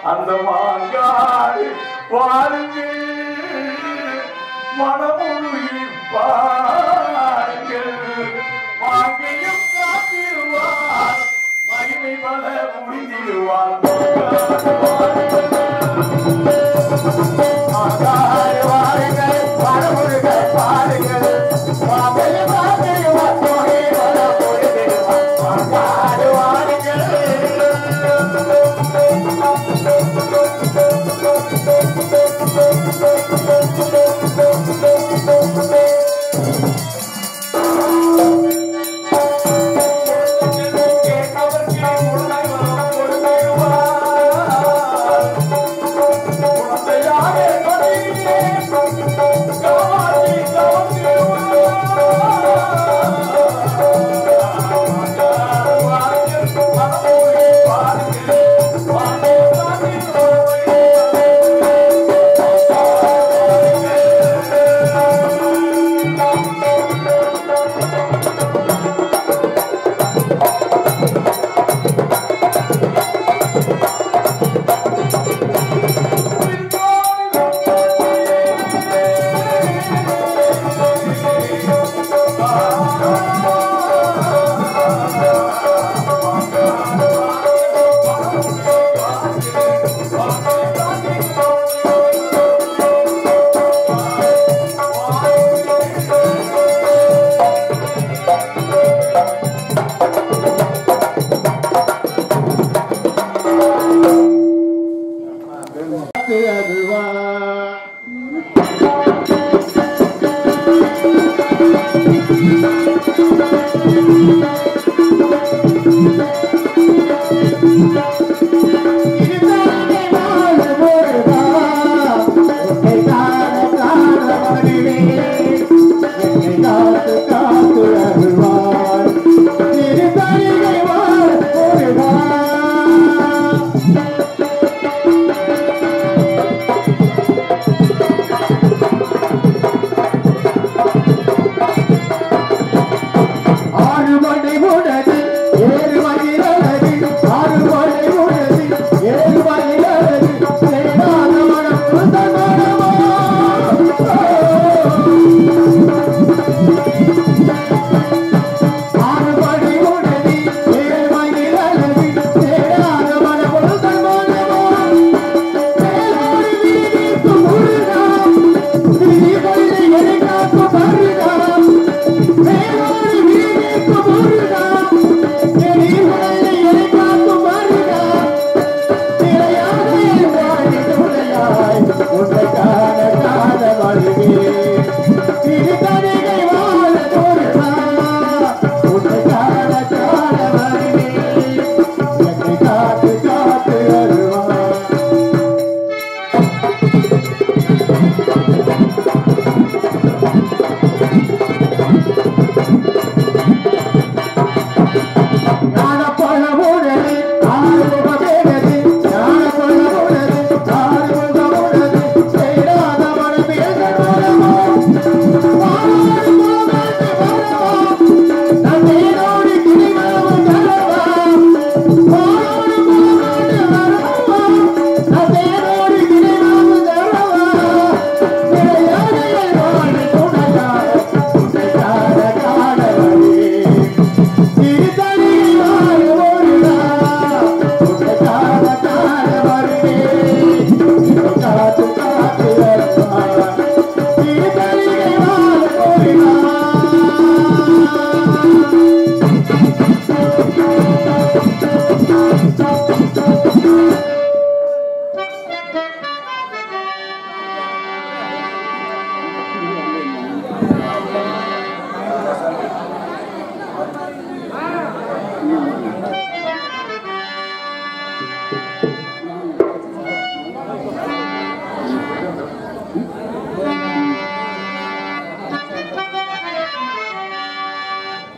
அந்த மாங்காடு பாருங்க மனமுருகி பாருங்கள் மாங்கையும் காத்திடுவார் மகிமை பல முடிந்திடுவார் மாங்காடு வாருங்கள் மனமுருகை பாருங்கள் மாங்கையும் காத்திடுவார் மகிமை பல முடிந்திடுவார் மாங்காடு வாருங்கள்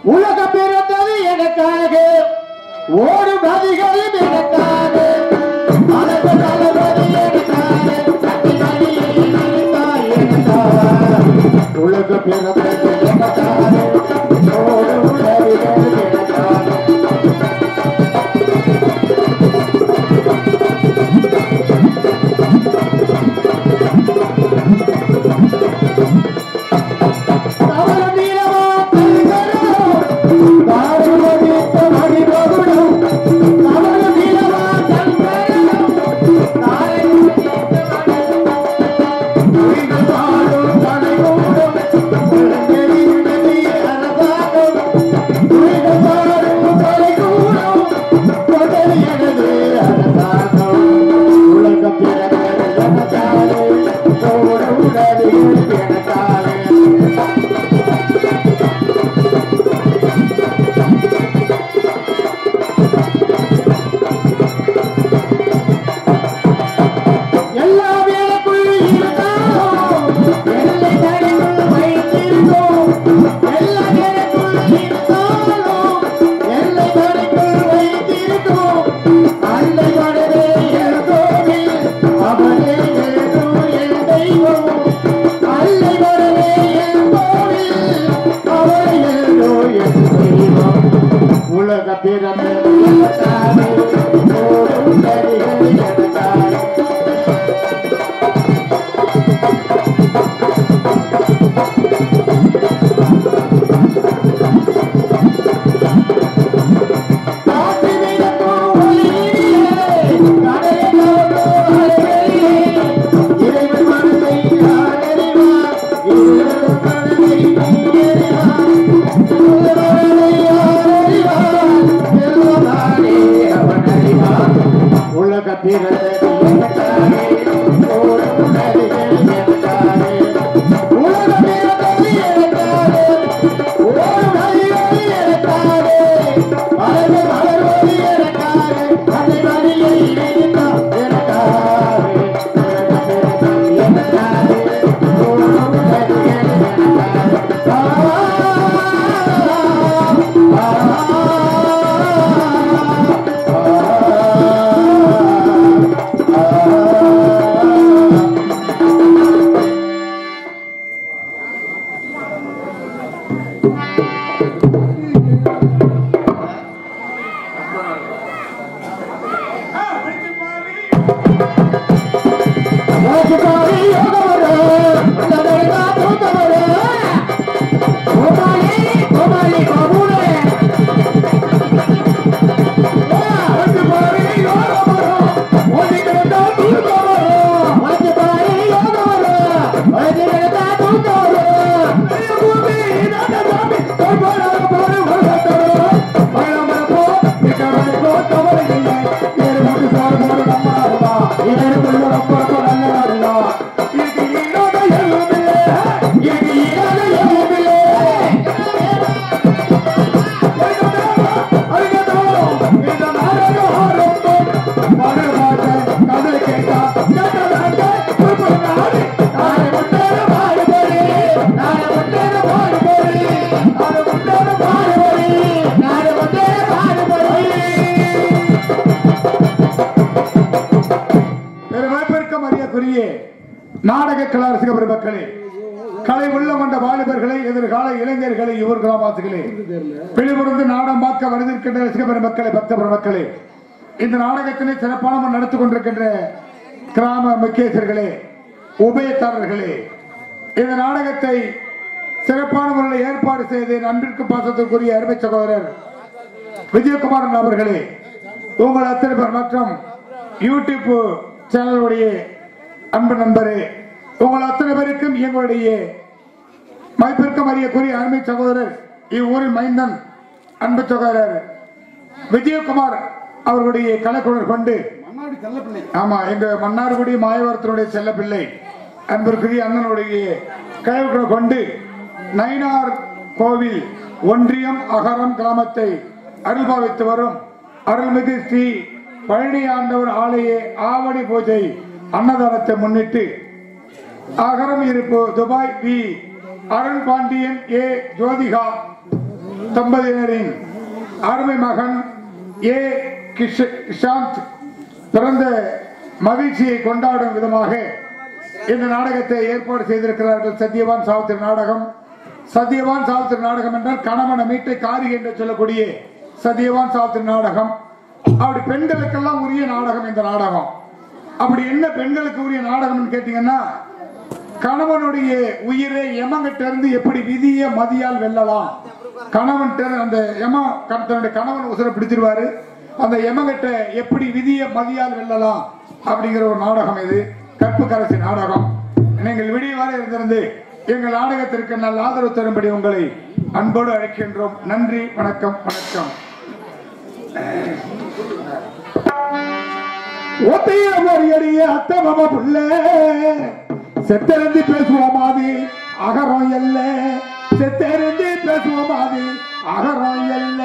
உலக பிறந்தது எனக்காக ஓடும் நதிகளும் எனக்காக அழகு தளபதி எனக்காக உலக பிறந்தது எனக்காக ஓடும் நதிகளும் எனக்காக உலக பிறந்தது எனக்காக ஓடும் நதிகள் எனக்காக உலக பிறந்தது எனக்காக ஓடும் நதிகள் எனக்காக அழகு மலர்வது எனக்காக அதை வழியை இணைத்தார் எனக்காக உலக பிறந்தது எனக்காக ஓடும் நதிகள் எனக்காக நாடக கலாரசிக பெருமக்களே, கலை உள்ள கொண்ட வாலிபர்களை, எதிர்கால இளைஞர்களை, யுவர் கிராமவாசிகளே, வெளிபுறந்து நாடம் பார்க்க வருகின்ற ரசிக பெருமக்களே, பக்த பெருமக்களே, இந்த நாடகத்தினை சிறப்பான நடத்தி கொண்டிருக்கின்ற கிராம முக்கியஸ்தர்களே, உபயதாரர்களே, இந்த நாடகத்தை சிறப்பான முறையில் ஏற்பாடு செய்து அன்பிற்கு பாசத்திற்குரிய அருமை சகோதரர் விஜயகுமாரன் அவர்களே, உங்கள் அத்தனை பேர் மற்றும் யூடியூப் சேனலுடைய அன்பு நண்பரே, உங்கள் அத்தனை பேருக்கும் எங்களுடைய மதிப்பிற்கும் அறியக்கூடிய அருமை சகோதரர், இவ்வூரின் மைந்தன் அன்பு சகோதரர் விஜயகுமார் அவர்களுடைய கலைக்குழல் கொண்டு, ஆமா, எங்க மன்னார்குடி மாயவரத்தினுடைய செல்ல பிள்ளை அன்பிற்குரிய அண்ணனுடைய கலைக்குழல் கொண்டு நயினார் கோவில் ஒன்றியம் அகரம் கிராமத்தை அருள்பாவித்து வரும் அருள்மிகு ஸ்ரீ பழனி ஆண்டவர் ஆலய ஆவணி பூஜை அன்னதானத்தை முன்னிட்டு அகரம் இருப்பு துபாய் வி அருண் பாண்டியன் ஏ ஜோதிகா தம்பதியினரின் அருமை மகன் ஏ கிஷாந்த் பிறந்த மகிழ்ச்சியை கொண்டாடும் விதமாக இந்த நாடகத்தை ஏற்பாடு செய்திருக்கிறார்கள். சத்யவான் சாவித்திரி நாடகம். சத்யவான் சாவித்திரி நாடகம் என்றால் கணவன மீட்டை காரி என்று சொல்லக்கூடிய சத்யவான் சாவித்திரி நாடகம். அப்படி பெண்களுக்கெல்லாம் உரிய நாடகம் இந்த நாடகம். அப்படி என்ன பெண்களுக்கு உரிய நாடகம் கேட்டீங்கன்னா, கணவனுடைய உயிரை யமங்கிட்ட இருந்து எப்படி விதிய மதியால் வெல்லலாம், கணவன் அந்த தன்னுடைய கணவன் உசுரை பிடிச்சிருவாரு, அந்த யமங்கிட்ட எப்படி விதிய மதியால் வெல்லலாம் அப்படிங்கிற ஒரு நாடகம் இது. கற்புக்கரசி நாடகம். நீங்கள் விடியவாறு இருந்திருந்து எங்கள் நாடகத்திற்கு நல்ல ஆதரவு தரும்படி உங்களை அன்போடு அழைக்கின்றோம். நன்றி, வணக்கம். வணக்கம். ஒத்தையடிய அத்தம புள்ள செத்தெறிந்து பேசுவோமாது அகரம் எல்ல, செத்தெறிந்து பேசுவோமாது அகரம் எல்ல.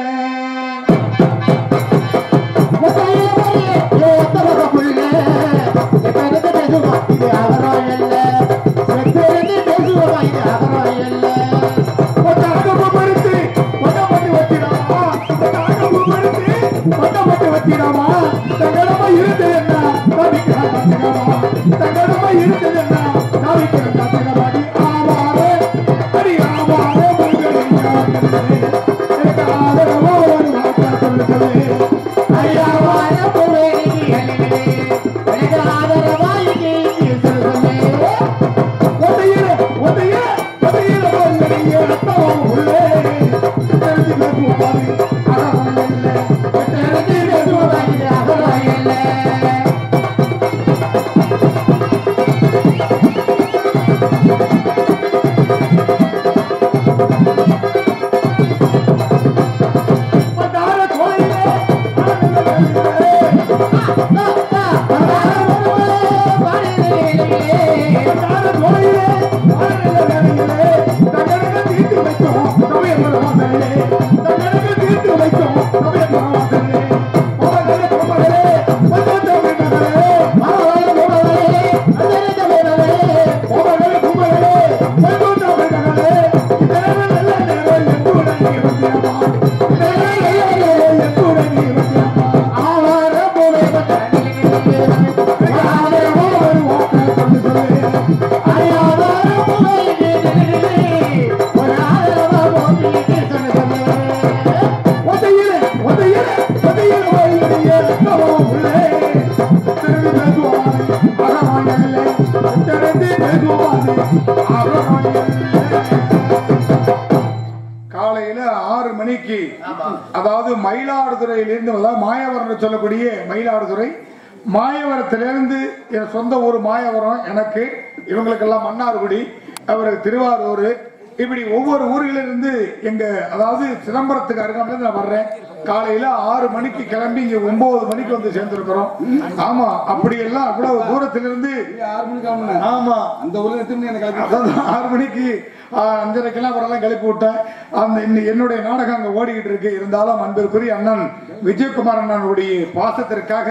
ஆவாரே அடி ஆவாரே மயிலாடுதுறையிலிருந்து மாயவரம் சொல்லக்கூடிய மயிலாடுதுறை, மாயவரத்திலிருந்து என் சொந்த ஊர் மாயவரம் எனக்கு, இவங்களுக்கெல்லாம் மன்னார்குடி, அவருக்கு திருவாரூர், இப்படி ஒவ்வொரு ஊர்களிலிருந்து எங்க அதாவது சிதம்பரத்துக்கு அருகாமையில நான் வர்றேன். காலையில 6 மணிக்கு கிளம்பி இங்க 9 மணிக்கு வந்து சேர்ந்திருக்கிறோம். ஆமா, அப்படி எல்லாம் அவ்வளவு தூரத்திலிருந்து 6 மணிக்கு ஆமா அந்த ஊர்ல திரும்பி எனக்கு 6 மணிக்கு 5:30 வரலாம் கிளப்பி விட்டேன். அந்த என்னுடைய நாடகம் அங்க ஓடிக்கிட்டு இருக்கு. இருந்தாலும் அன்பிற்குரிய அண்ணன் விஜயகுமார் அண்ணனுடைய பாசத்திற்காக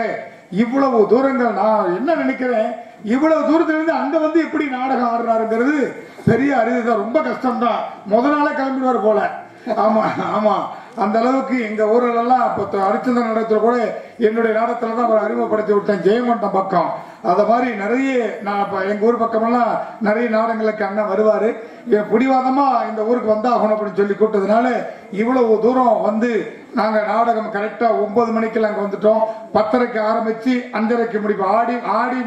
இவ்வளவு தூரங்கள் நான் என்ன நினைக்கிறேன், இவ்வளவு தூரத்திலிருந்து அங்க வந்து எப்படி நாடகம் ஆடுறாருங்கிறது பெரிய அறிவுதான். ரொம்ப கஷ்டம்தான். முதல் நாளே கிளம்பிடுவார் போல. ஆமா ஆமா, அந்த அளவுக்கு எங்க ஊர்ல எல்லாம் அரிச்சந்திர நாடகத்துல கூட என்னுடைய நாடகத்துல தான் அவர் அறிமுகப்படுத்தி விட்டேன், ஜெயங்கொண்டம் பக்கம். அத மாதிரி நிறைய நான் எங்க ஊர் பக்கம் எல்லாம் நிறைய நாடகங்களுக்கு அண்ணன் வருவாரு. பிடிவாதமா இந்த ஊருக்கு வந்தாகணும் அப்படின்னு சொல்லி கூப்பிட்டதுனால இவ்வளவு தூரம் வந்து நாங்க நாடகம் கரெக்டா 9 மணிக்கு அங்க வந்துட்டோம். 10:30க்கு ஆரம்பிச்சு 5:30க்கு முடிப்போம். ஆடி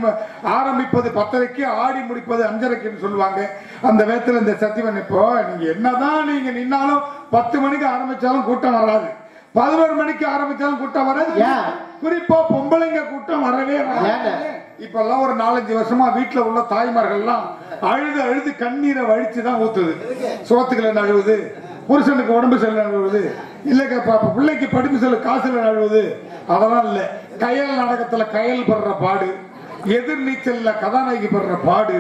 ஆரம்பிப்பது 10:30க்கு, ஆடி முடிப்பது 5:30க்குன்னு சொல்லுவாங்க. அந்த வேத்துல இந்த சத்தியவன் இப்போ நீங்க என்னதான் நீங்க நின்னாலும் 10 மணிக்கு ஆரம்பிச்சாலும் கூட்டம் வராது, 11 மணிக்கு ஆரம்பிச்சாலும் கூட்டம் வராது. குறிப்பா பொம்பளைங்க கூட்டம் வரவே வராது. இப்ப எல்லாம் ஒரு 4-5 வருஷமா வீட்டுல உள்ள தாய்மார்கள் எல்லாம் அழுது அழுது கண்ணீரை வழிச்சுதான் ஊத்துது. சோத்துக்கள் அழுவுது, புருஷனுக்கு உடம்பு செல்ல அழுவுது, இல்ல பிள்ளைக்கு படிப்பு செல்ல காசுல அழுவுது. அதெல்லாம் இல்ல. கயல் நாடகத்துல கயல் படுற பாடு, எதிர் நீச்சல்ல கதாநாயகி படுற பாடு,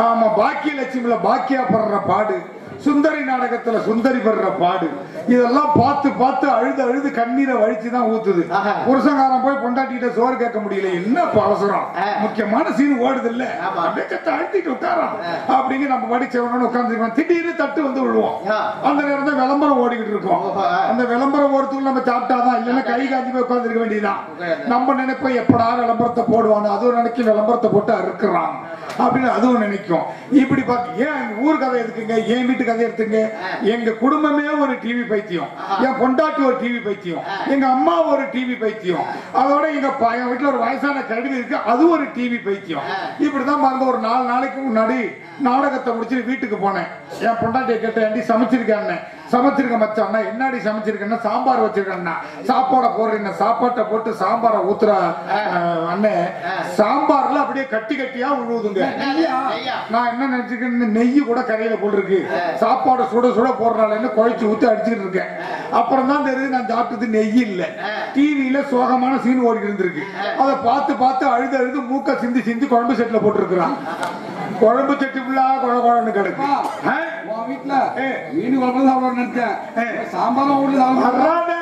ஆமா பாக்கியலட்சுமியில பாக்கியா படுற பாடு, சுந்தரி நாடகத்துல சுந்தரி படுற பாடு, இதெல்லாம் பார்த்து பார்த்து அழுது அழுது கண்ணீரை வழிச்சுதான் ஊத்துது. புருஷங்காரன் போய் பொண்டாட்டிட்ட சோறு கேட்க முடியல, என்ன அவசரம், முக்கியமான சீன் ஓடுது இல்ல, அழுத்திட்டு உட்காரான் அப்படிங்க நம்ம படிச்சவனு உட்கார்ந்து திடீர்னு தட்டு வந்து விழுவோம். அந்த நேரம் தான் விளம்பரம் ஓடிக்கிட்டு இருக்கோம். அந்த விளம்பரம் ஓடுறதுக்குள்ள நம்ம சாப்பிட்டாதான், இல்லைன்னா கை காஞ்சி போய் உட்கார்ந்து இருக்க வேண்டியதுதான். நம்ம நினைப்போம் எப்படா விளம்பரத்தை போடுவானு, அதுவும் நினைக்க விளம்பரத்தை போட்டு அறுக்கிறான் அப்படின்னு அதுவும் நினைக்கும். இப்படி பார்த்து ஏன் ஊர் கதை எதுக்குங்க, என் வீட்டு கதை எடுத்துங்க. எங்க குடும்பமே ஒரு டிவி பைத்தியம், என் பொண்டாட்டி ஒரு டிவி பைத்தியம், எங்க அம்மா ஒரு டிவி பைத்தியம், அதோட எங்க வீட்டுல ஒரு வயசான கழுவி இருக்கு, அது ஒரு டிவி பைத்தியம். இப்படிதான் பாருங்க. ஒரு 4 நாளைக்கு முன்னாடி நாடகத்தை முடிச்சு வீட்டுக்கு போனேன். என் பொண்டாட்டியை கேட்டேன், ஏன்டி சமைச்சிருக்கேன், சமைச்சிருக்க மச்சான், என்னடி சமைச்சிருக்கேன்னா சாம்பார் வச்சிருக்கேன், சாப்பாடை போடுறேன், சாப்பாட்டை போட்டு சாம்பாரை ஊத்துற அண்ணன், சாம்பார்ல அப்படியே கட்டி கட்டியா விழுவுதுங்க. நான் என்ன நினைச்சுக்கிறேன், நெய் கூட கரையில போட்டுருக்கு, சாப்பாடு சுட சுட போடுறாள் குழைச்சு ஊத்தி அடிச்சுட்டு இருக்கேன். அப்புறம் தான் தெரியுது நான் சாப்பிட்டது நெய் இல்ல, டிவியில சோகமான சீன் ஓடிட்டு இருந்திருக்கு. அதை பார்த்து பார்த்து அழுது அழுது மூக்க சிந்தி சிந்தி குழம்பு செட்டுல போட்டுருக்கான். குழம்பு செட்டு ஃபுல்லா குழன்னு கிடக்கு. வீட்டுல மீன் குழம்பு சாப்பிட நினைச்சேன், சாம்பாரும் ஊர்ல சாப்பிட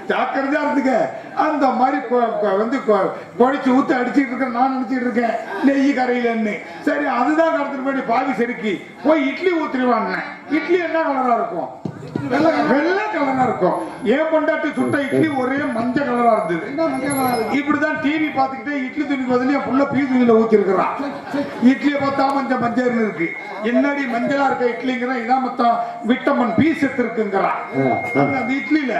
ஜாக்கிரதையா இருந்துக்க. அந்த மாதிரி வந்து குழைச்சு ஊத்து அடிச்சுட்டு இருக்க நான் நினைச்சிட்டு இருக்கேன் நெய் கரையிலன்னு. சரி, அதுதான் கடத்துட்டு போய் பாவி செருக்கி போய் இட்லி ஊத்துருவாங்க. இட்லி என்ன கலரா இருக்கும், வெள்ளை கலரா இருக்கும். ஏன் பொண்டாட்டி சுட்ட இட்லி ஒரே மஞ்சள் கலரா இருந்தது. இப்படிதான் டிவி பாத்துக்கிட்டே இட்லி துணி பதில் என் புள்ள பீ துணியில ஊத்தி இருக்கிறான். இட்லியை பார்த்தா மஞ்சள் மஞ்சள் இருக்கு, என்னடி மஞ்சளா இருக்க இட்லிங்கிற, இதான் மொத்தம் விட்டமின் பி சத்து இருக்குங்கிறான் அந்த இட்லியில.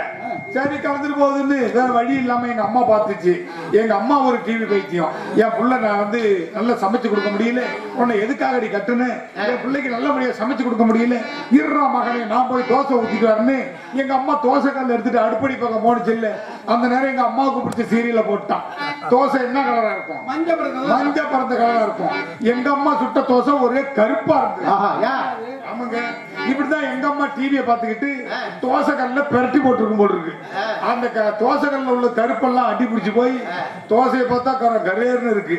சரி, கலந்துட்டு போகுதுன்னு வேற வழி இல்லாம எங்க அம்மா பாத்துச்சு. எங்க அம்மா ஒரு டிவி பைத்தியம். என் புள்ள நான் வந்து நல்லா சமைச்சு கொடுக்க முடியல, உன்னை எதுக்காக அடி கட்டுன்னு, என் பிள்ளைக்கு நல்லபடியா சமைச்சு கொடுக்க முடியல, இருறா மகனே நான் போய் தோசை ஊத்திட்டு வரேன்னு எங்க அம்மா தோசை கல்ல எடுத்துட்டு அடுப்படி பக்கம் போனுச்சு இல்ல. அந்த நேரம் எங்க அம்மாவுக்கு பிடிச்ச சீரியல போட்டான். தோசை என்ன கலரா இருக்கும், மஞ்சள் பறந்த கலரா இருக்கும். எங்க அம்மா சுட்ட தோசை ஒரே கருப்பா இருக்கு. ஆமாங்க, இப்படிதான் எங்க அம்மா டிவியை பாத்துக்கிட்டு தோசை கல்ல பெரட்டி போட்டுருக்கும் போல் இருக்கு. அந்த தோசை கல்ல உள்ள கருப்பெல்லாம் அடி பிடிச்சு போய் தோசையை பார்த்தா கரேர்னு இருக்கு.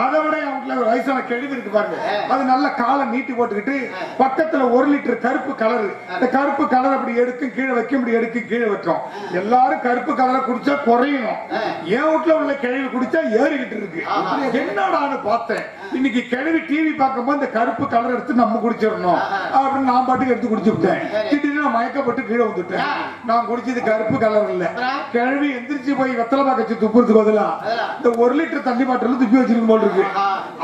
அதை விட என் வீட்டுல வயசான கெழுவி இருக்கு பாருங்க, அது நல்ல காலை நீட்டி போட்டுக்கிட்டு பக்கத்துல 1 லிட்டர் கருப்பு கலர், இந்த கருப்பு கலர் அப்படி எடுக்கும் கீழே வைக்கும், இப்படி எடுக்கும் கீழே வைக்கும். எல்லாரும் கருப்பு கலரை குடிச்சா குறையணும், என் வீட்டுல உள்ள கிழவி குடிச்சா ஏறிக்கிட்டு இருக்கு. என்னடான்னு பார்த்தேன், இன்னைக்கு கிழவி டிவி பார்க்கும்போது இந்த கருப்பு கலர் எடுத்து நம்ம குடிச்சிடணும் அப்படின்னு நான் பாட்டுக்கு எடுத்து குடிச்சு விட்டேன். திடீர்னு நான் மயக்கப்பட்டு கீழே வந்துட்டேன். நான் குடிச்சது கருப்பு கலர் இல்ல. கிழவி எந்திரிச்சு போய் வெத்தலை பாக்கச்சு துப்புறதுக்கு பதிலா இந்த 1 லிட்டர் தண்ணி பாட்டில் துப்பி வச்சிருக்கும் போல் இருக்கு,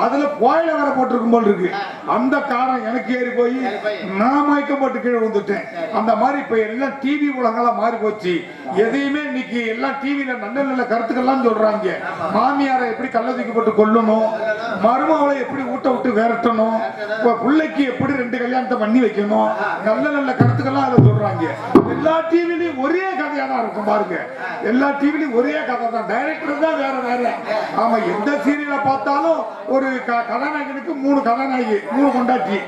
அதுல போயில வர போட்டிருக்கும் போல் இருக்கு. அந்த காரம் எனக்கு ஏறி போய் நான் மயக்கப்பட்டு கீழே வந்துட்டேன். அந்த மாதிரி இப்ப எல்லாம் டிவி உலகெல்லாம் மாறி போச்சு. எதையுமே இன்னைக்கு எல்லாம் டிவியில நல்ல நல்ல கருத்துக்கள்லாம் சொல்றாங்க. மாமியாரை எப்படி கள்ள தூக்கி போட்டு கொல்லணும், மருமகளை எப்படி ஊட்ட விட்டு விரட்டணும், பிள்ளைக்கு எப்படி 2 கல்யாணத்தை பண்ணி வைக்கணும், நல்ல நல்ல கருத்துக்கள்லாம் அதை சொல்றாங்க. எல்லா டிவிலையும் ஒரே கதையா தான் இருக்கும் பாருங்க. எல்லா டிவிலையும் ஒரே கதை தான், டைரக்டர் தான் வேற வேற. ஆமா, எந்த சீரியலை பார்த்தாலும் ஒரு கதாநாயகனுக்கு 3 கதாநாயகி 3 கொண்டாட்டி.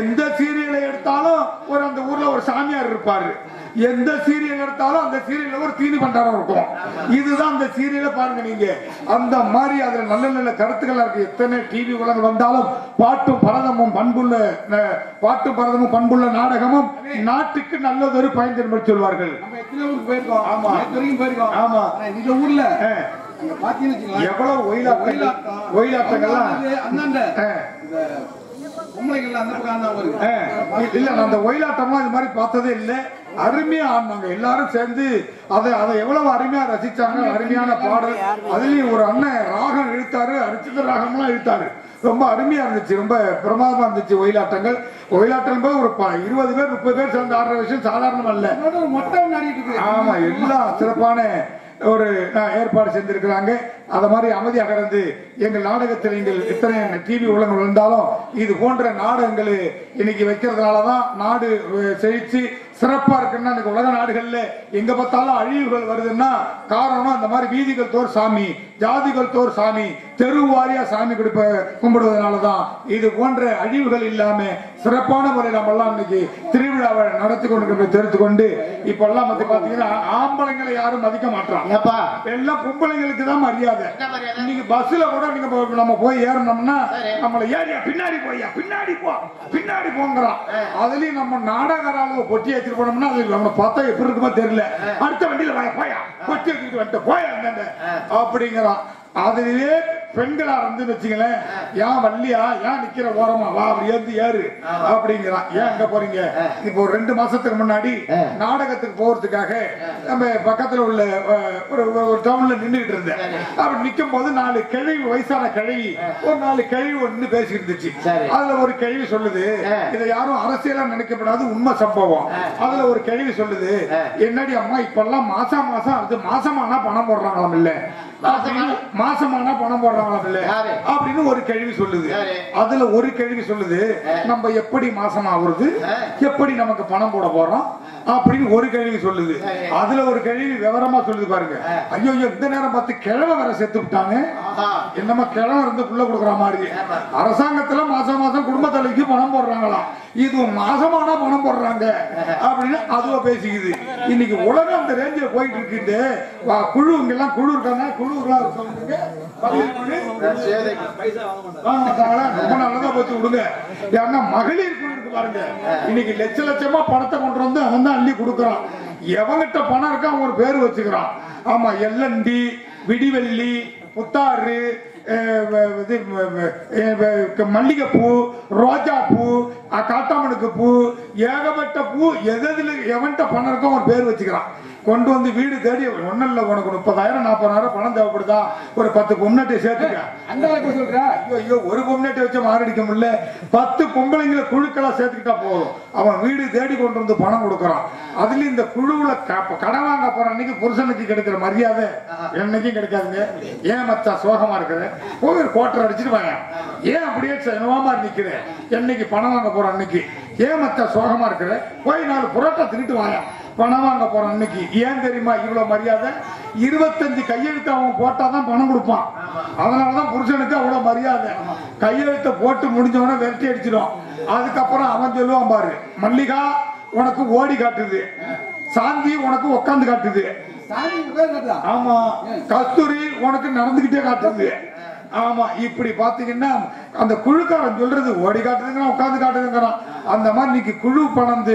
எந்த சீரியலை எடுத்தாலும் ஒரு அந்த ஊர்ல ஒரு சாமியார் இருப்பாரு. எந்த சீரியல் எடுத்தாலும் அந்த சீரியல்ல ஒரு தீனி பண்டாரம் இருக்கும். இதுதான் அந்த சீரியலை பாருங்க நீங்க. அந்த மாதிரி அதுல நல்ல நல்ல கருத்துக்கள் இருக்கு. எத்தனை டிவி உலகம் வந்தாலும் பாட்டும் பரதமும் பண்புள்ள நாடகமும் நாட்டுக்கு நல்லதொரு பயன் தரும் சொல்வார்கள். ஆமா, ஆமா, இந்த ஊர்ல எவ்வளவு ஒயிலாட்டங்கள்லாம் இல்ல. அந்த ஒயிலாட்டம்லாம் இது மாதிரி பார்த்ததே இல்ல. அருமையா ஆடினாங்க எல்லாரும் சேர்ந்து. அதை எவ்வளவு அருமையா ரசிச்சாங்க. அருமையான பாடல். அதுலயும் ஒரு அண்ணன் ராகம் இழுத்தாரு, அரிசித ராகம்லாம் இழுத்தாரு. ரொம்ப அருமையா இருந்துச்சு, ரொம்ப பிரமாதமா இருந்துச்சு ஒயிலாட்டங்கள். ஒயிலாட்டம் போது ஒரு 20 பேர் 30 பேர் சேர்ந்து ஆடுற விஷயம் சாதாரணம் அல்ல. ஆமா, எல்லாம் சிறப்பான ஒரு ஏற்பாடு செஞ்சிருக்கிறாங்க. அத மாதிரி அமைதியாக இருந்து எங்கள் நாடகத்தில் நீங்கள் இத்தனை டிவி உலகம் இருந்தாலும் இது போன்ற நாடகங்கள் இன்னைக்கு வைக்கிறதுனாலதான் நாடு செழிச்சு சிறப்பா இருக்குன்னா. உலக நாடுகள்ல எங்க பார்த்தாலும் அழிவுகள் வருதுன்னா காரணம் அந்த மாதிரி வீதிகள் தோர் சாமி, ஜாதிகள் தோர் சாமி, தெரு வாரியா சாமி கும்பிடுவதனாலதான். இது போன்ற அழிவுகள் இல்லாம சிறப்பான முறையில் நம்ம எல்லாம் இன்னைக்கு திருவிழாவை நடத்தி கொண்டு தெரிந்து கொண்டு இப்ப எல்லாம் பாத்தீங்கன்னா ஆம்பளைங்களை யாரும் மதிக்க மாட்டாங்க. எல்லாம் பொம்பளைங்களுக்கு தான் மரியாதை. இன்னைக்கு பஸ்ல கூட நீங்க நம்ம போய் ஏறணும்னா நம்மள ஏரியா பின்னாடி போங்கிறான். அதுலயும் நம்ம நாடகரால பொட்டி ஏற்றிட்டு போனோம்னா அது நம்ம பார்த்தா எப்படி இருக்குமோ தெரியல. அடுத்த வண்டியில போயா பொட்டி ஏற்றிட்டு வந்துட்டு போயா அப்படிங்கிறான். அதுலயே பெண்களா இருந்து வச்சுங்களேன், ஏன் வள்ளியா, ஏன் நிக்கிற ஓரமா வா, அப்படி ஏறு அப்படிங்கிறான். ஏன் அங்க போறீங்க? இப்போ ஒரு 2 மாசத்துக்கு முன்னாடி நாடகத்துக்கு போறதுக்காக நம்ம பக்கத்துல உள்ள ஒரு டவுன்ல நின்றுட்டு இருந்தேன். அப்படி நிக்கும் போது 4 கிழவி, வயசான கிழவி, ஒரு 4 கிழவி ஒண்ணு பேசிட்டு இருந்துச்சு. அதுல ஒரு கிழவி சொல்லுது, இதை யாரும் அரசியலா நினைக்கப்படாது, உண்மை சம்பவம். அதுல ஒரு கிழவி சொல்லுது, என்னடி அம்மா இப்பெல்லாம் மாசம் அது மாசமானா பணம் போடுறாங்களாம் இல்ல, மாசமானா பணம் போடுறாங்களாம் இல்ல அப்படின்னு ஒரு கேள்வி சொல்லுது. அதுல ஒரு கேள்வி சொல்லுது, நம்ம எப்படி மாசம் ஆகுறது, எப்படி நமக்கு பணம் போட போறோம் அப்படின்னு ஒரு கேள்வி சொல்லுது. அதுல ஒரு கேள்வி விவரமா சொல்லுது பாருங்க. ஐயோ, இந்த நேரம் பார்த்து கிழவ வேற செத்து விட்டாங்க. என்னமா கிழவ இருந்து புள்ள கொடுக்குற மாதிரி. அரசாங்கத்துல மாசம் குடும்ப தலைக்கு பணம் போடுறாங்களா, இது மாசமானா பணம் போடுறாங்க அப்படின்னு அதுவா பேசிக்குது. இன்னைக்கு உலகம் அந்த ரேஞ்சில் போயிட்டு இருக்குது. குழு இங்கெல்லாம் குழு இருக்காங்க, குழுக்கெல்லாம் இருக்கவங்க ரொம்ப நல்லதா போச்சு விடுங்க. ஏன்னா மகளிர் குழு இருக்கு பாருங்க, இன்னைக்கு லட்சமா பணத்தை கொண்டு வந்து அவன் தான் அள்ளி கொடுக்கறான். எவங்கிட்ட பணம் இருக்கா அவன் ஒரு பேரு வச்சுக்கிறான். ஆமா, எல்லண்டி, விடிவெள்ளி, புத்தாறு, மல்லிகைப்பூ, ரோஜா பூ, காட்டாமணுக்கு பூ, ஏகப்பட்ட பூ. எதுல எவன்ட்ட பணம் இருக்கோ ஒரு பேர் வச்சுக்கிறான். கொண்டு வந்து வீடு தேடி ஒன்னும் இல்ல, உனக்கு 30,000 40,000 பணம் தேவைப்படுதா, ஒரு 10 பொம்னாட்டை சேர்த்துக்க. ஐயோ, ஒரு பொம்னாட்டை வச்சு மாரடிக்க முடியல, 10 பொம்பளைங்களை குழுக்களா சேர்த்துக்கிட்டா போதும். அவன் வீடு தேடி கொண்டு வந்து பணம் கொடுக்கறான். அதுல இந்த குழுவுல கடன் வாங்க போற அன்னைக்கு புருஷனுக்கு கிடைக்கிற மரியாதை என்னைக்கும் கிடைக்காதுங்க. ஏன் மச்சா சோகமா இருக்கிற, போய் ஒரு கோட்டர் அடிச்சுட்டு வாங்க. ஏன் அப்படியே என்னவாமா நிக்கிற, என்னைக்கு பணம் வாங்க போற அன்னைக்கு ஏன் மச்சா சோகமா இருக்கிற, போய் 4 புரோட்டா தின்னுட்டு வாங்க. பணம் வாங்க போற அன்னைக்கு ஏன் தெரியுமா இவ்வளவு மரியாதை? 25 கையெழுத்து அவன் போட்டாதான் பணம் கொடுப்பான். அதனாலதான் புருஷனுக்கு அவ்வளவு மரியாதை. கையெழுத்தை போட்டு முடிஞ்சவன விரட்டி அடிச்சிடும். அதுக்கப்புறம் அவன் சொல்லுவான் பாரு, மல்லிகா உனக்கு ஓடி காட்டுது, சாந்தி உனக்கு உட்காந்து காட்டுது, ஆமா, கஸ்தூரி உனக்கு நடந்துகிட்டே காட்டுது. ஆமா, இப்படி பாத்தீங்கன்னா அந்த குழுக்காரன் சொல்றது ஓடி காட்டுதுங்கிறான், உட்காந்து காட்டுதுங்கிறான். அந்த மாதிரி இன்னைக்கு குழு பணம்